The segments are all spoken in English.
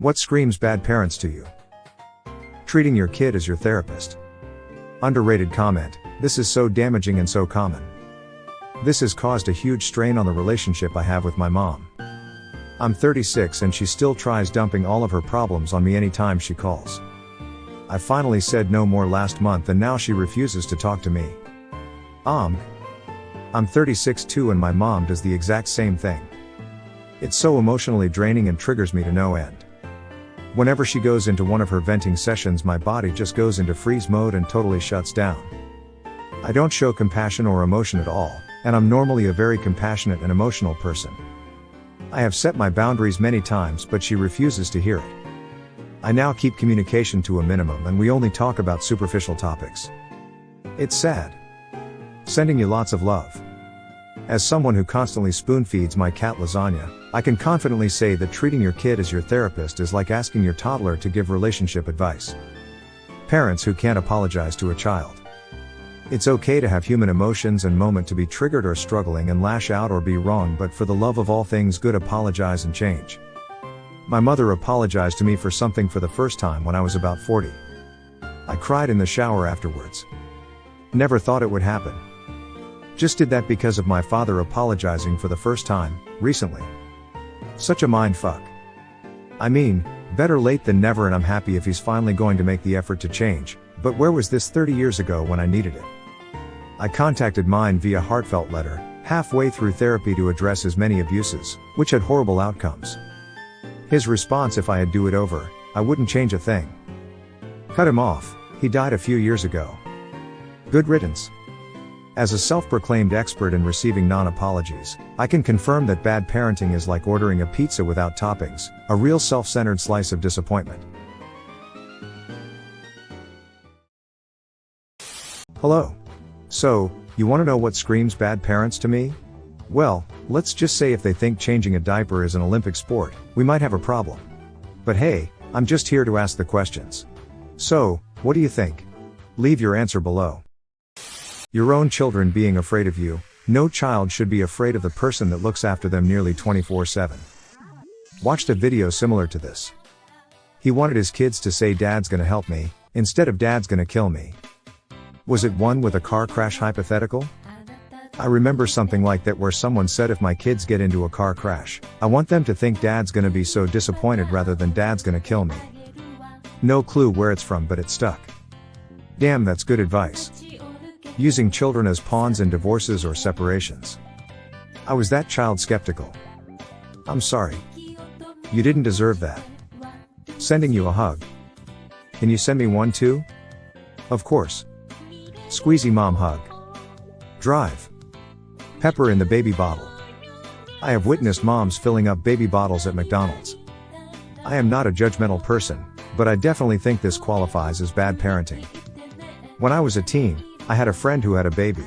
What screams bad parents to you? Treating your kid as your therapist. Underrated comment, this is so damaging and so common. This has caused a huge strain on the relationship I have with my mom. I'm 36 and she still tries dumping all of her problems on me anytime she calls. I finally said no more last month and now she refuses to talk to me. I'm 36 too and my mom does the exact same thing. It's so emotionally draining and triggers me to no end. Whenever she goes into one of her venting sessions, my body just goes into freeze mode and totally shuts down. I don't show compassion or emotion at all, and I'm normally a very compassionate and emotional person. I have set my boundaries many times but she refuses to hear it. I now keep communication to a minimum and we only talk about superficial topics. It's sad. Sending you lots of love. As someone who constantly spoon feeds my cat lasagna, I can confidently say that treating your kid as your therapist is like asking your toddler to give relationship advice. Parents who can't apologize to a child. It's okay to have human emotions and moment to be triggered or struggling and lash out or be wrong, but for the love of all things good, apologize and change. My mother apologized to me for something for the first time when I was about 40. I cried in the shower afterwards. Never thought it would happen. Just did that because of my father apologizing for the first time, recently. Such a mind fuck. I mean, better late than never, and I'm happy if he's finally going to make the effort to change, but where was this 30 years ago when I needed it? I contacted mine via heartfelt letter, halfway through therapy to address his many abuses, which had horrible outcomes. His response: if I had do it over, I wouldn't change a thing. Cut him off, he died a few years ago. Good riddance. As a self-proclaimed expert in receiving non-apologies, I can confirm that bad parenting is like ordering a pizza without toppings, a real self-centered slice of disappointment. Hello. So, you want to know what screams bad parents to me? Well, let's just say if they think changing a diaper is an Olympic sport, we might have a problem. But hey, I'm just here to ask the questions. So, what do you think? Leave your answer below. Your own children being afraid of you. No child should be afraid of the person that looks after them nearly 24/7. Watched a video similar to this. He wanted his kids to say "Dad's gonna help me," instead of "Dad's gonna kill me." Was it one with a car crash hypothetical? I remember something like that where someone said, if my kids get into a car crash, I want them to think Dad's gonna be so disappointed rather than Dad's gonna kill me. No clue where it's from, but it stuck. Damn, that's good advice. Using children as pawns in divorces or separations. I was that child skeptical. I'm sorry. You didn't deserve that. Sending you a hug. Can you send me one too? Of course. Squeezy mom hug. Drive. Pepper in the baby bottle. I have witnessed moms filling up baby bottles at McDonald's. I am not a judgmental person, but I definitely think this qualifies as bad parenting. When I was a teen, I had a friend who had a baby.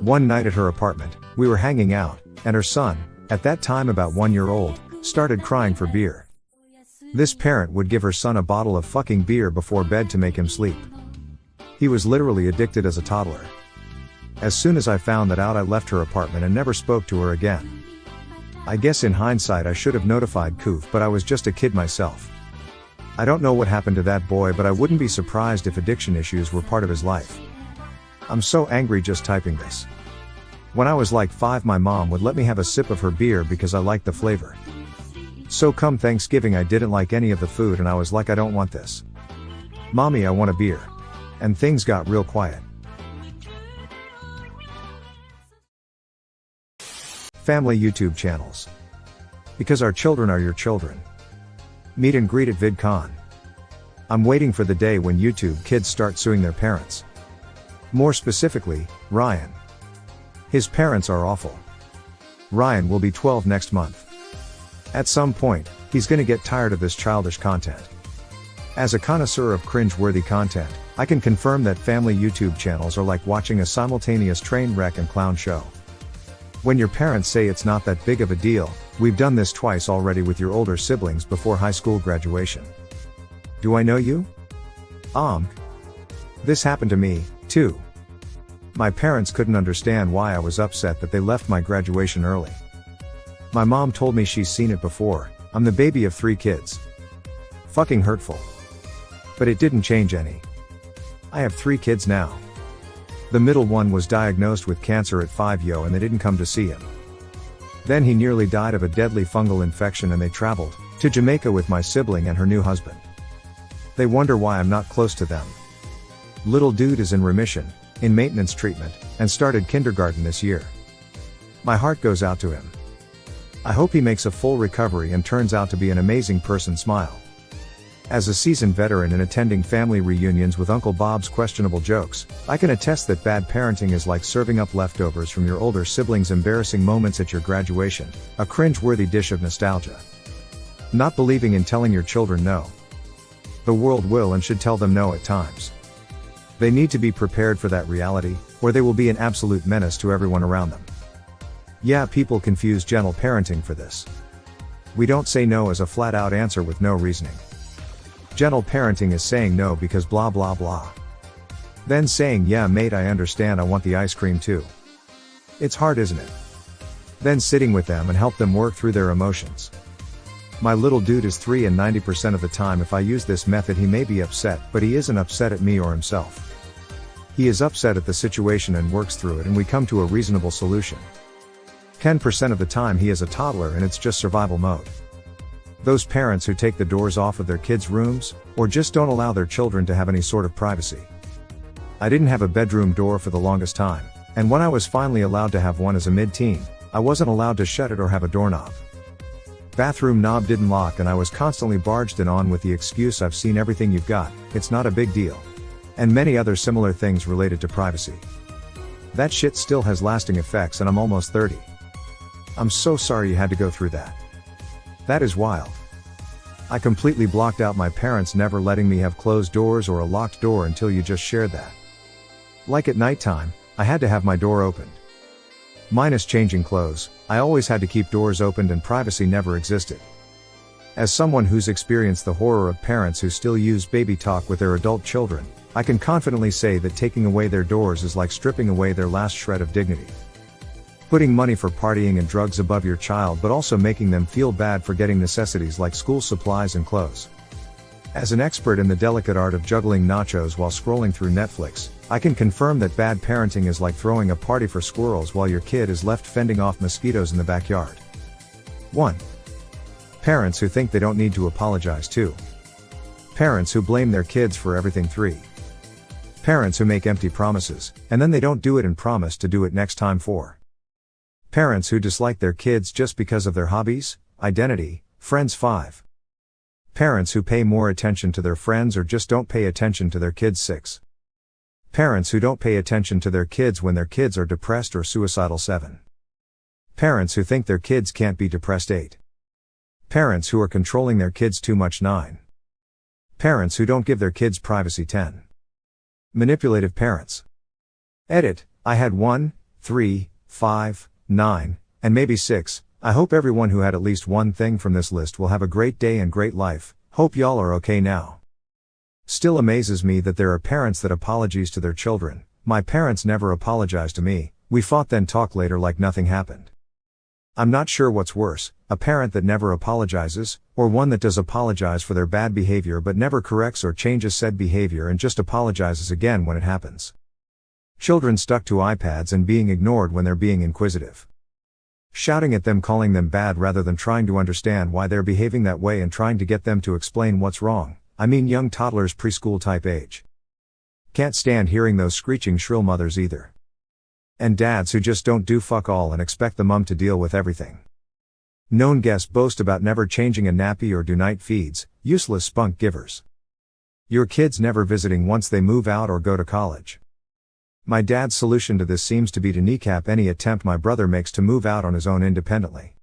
One night at her apartment, we were hanging out, and her son, at that time about 1 year old, started crying for beer. This parent would give her son a bottle of fucking beer before bed to make him sleep. He was literally addicted as a toddler. As soon as I found that out, I left her apartment and never spoke to her again. I guess in hindsight I should have notified Koof, but I was just a kid myself. I don't know what happened to that boy, but I wouldn't be surprised if addiction issues were part of his life. I'm so angry just typing this. When I was like 5, my mom would let me have a sip of her beer because I liked the flavor. So come Thanksgiving I didn't like any of the food and I was like, I don't want this. Mommy, I want a beer. And things got real quiet. Family YouTube channels. Because our children are your children. Meet and greet at VidCon. I'm waiting for the day when YouTube kids start suing their parents. More specifically, Ryan. His parents are awful. Ryan will be 12 next month. At some point, he's gonna get tired of this childish content. As a connoisseur of cringe-worthy content, I can confirm that family YouTube channels are like watching a simultaneous train wreck and clown show. When your parents say it's not that big of a deal, we've done this twice already with your older siblings before high school graduation. Do I know you? This happened to me, too. My parents couldn't understand why I was upset that they left my graduation early. My mom told me she's seen it before. I'm the baby of 3 kids. Fucking hurtful. But it didn't change any. I have 3 kids now. The middle one was diagnosed with cancer at 5 and they didn't come to see him. Then he nearly died of a deadly fungal infection and they traveled to Jamaica with my sibling and her new husband. They wonder why I'm not close to them. Little dude is in remission, in maintenance treatment, and started kindergarten this year. My heart goes out to him. I hope he makes a full recovery and turns out to be an amazing person. Smile. As a seasoned veteran in attending family reunions with Uncle Bob's questionable jokes, I can attest that bad parenting is like serving up leftovers from your older siblings' embarrassing moments at your graduation, a cringe-worthy dish of nostalgia. Not believing in telling your children no. The world will and should tell them no at times. They need to be prepared for that reality, or they will be an absolute menace to everyone around them. Yeah, people confuse gentle parenting for this. We don't say no as a flat-out answer with no reasoning. Gentle parenting is saying no because blah blah blah. Then saying, yeah mate, I understand, I want the ice cream too. It's hard, isn't it? Then sitting with them and help them work through their emotions. My little dude is 3 and 90% of the time if I use this method he may be upset, but he isn't upset at me or himself. He is upset at the situation and works through it and we come to a reasonable solution. 10% of the time he is a toddler and it's just survival mode. Those parents who take the doors off of their kids' rooms, or just don't allow their children to have any sort of privacy. I didn't have a bedroom door for the longest time, and when I was finally allowed to have one as a mid-teen, I wasn't allowed to shut it or have a doorknob. Bathroom knob didn't lock and I was constantly barged in on with the excuse, I've seen everything you've got, it's not a big deal. And many other similar things related to privacy. That shit still has lasting effects and I'm almost 30. I'm so sorry you had to go through that. That is wild. I completely blocked out my parents never letting me have closed doors or a locked door until you just shared that. Like at nighttime, I had to have my door opened. Minus changing clothes, I always had to keep doors opened and privacy never existed. As someone who's experienced the horror of parents who still use baby talk with their adult children, I can confidently say that taking away their doors is like stripping away their last shred of dignity. Putting money for partying and drugs above your child but also making them feel bad for getting necessities like school supplies and clothes. As an expert in the delicate art of juggling nachos while scrolling through Netflix, I can confirm that bad parenting is like throwing a party for squirrels while your kid is left fending off mosquitoes in the backyard. 1. Parents who think they don't need to apologize. 2. Parents who blame their kids for everything. 3. Parents who make empty promises, and then they don't do it and promise to do it next time. 4. Parents who dislike their kids just because of their hobbies, identity, friends. 5. Parents who pay more attention to their friends or just don't pay attention to their kids. 6. Parents who don't pay attention to their kids when their kids are depressed or suicidal. 7. Parents who think their kids can't be depressed. 8. Parents who are controlling their kids too much. 9. Parents who don't give their kids privacy. 10. Manipulative parents. Edit, I had 1, 3, 5, 9, and maybe 6. I hope everyone who had at least one thing from this list will have a great day and great life. Hope y'all are okay now. Still amazes me that there are parents that apologize to their children. My parents never apologized to me, we fought then talk later like nothing happened. I'm not sure what's worse, a parent that never apologizes, or one that does apologize for their bad behavior but never corrects or changes said behavior and just apologizes again when it happens. Children stuck to iPads and being ignored when they're being inquisitive. Shouting at them, calling them bad rather than trying to understand why they're behaving that way and trying to get them to explain what's wrong. I mean young toddlers, preschool type age. Can't stand hearing those screeching shrill mothers either. And dads who just don't do fuck all and expect the mum to deal with everything. Known guests boast about never changing a nappy or do night feeds, useless spunk givers. Your kids never visiting once they move out or go to college. My dad's solution to this seems to be to kneecap any attempt my brother makes to move out on his own independently.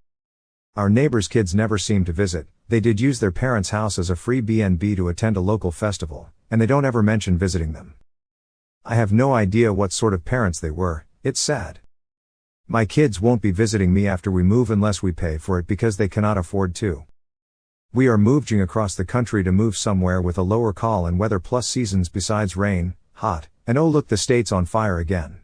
Our neighbors' kids never seem to visit, they did use their parents' house as a free B&B to attend a local festival, and they don't ever mention visiting them. I have no idea what sort of parents they were, it's sad. My kids won't be visiting me after we move unless we pay for it because they cannot afford to. We are moving across the country to move somewhere with a lower call and weather plus seasons besides rain, hot, and oh look, the state's on fire again.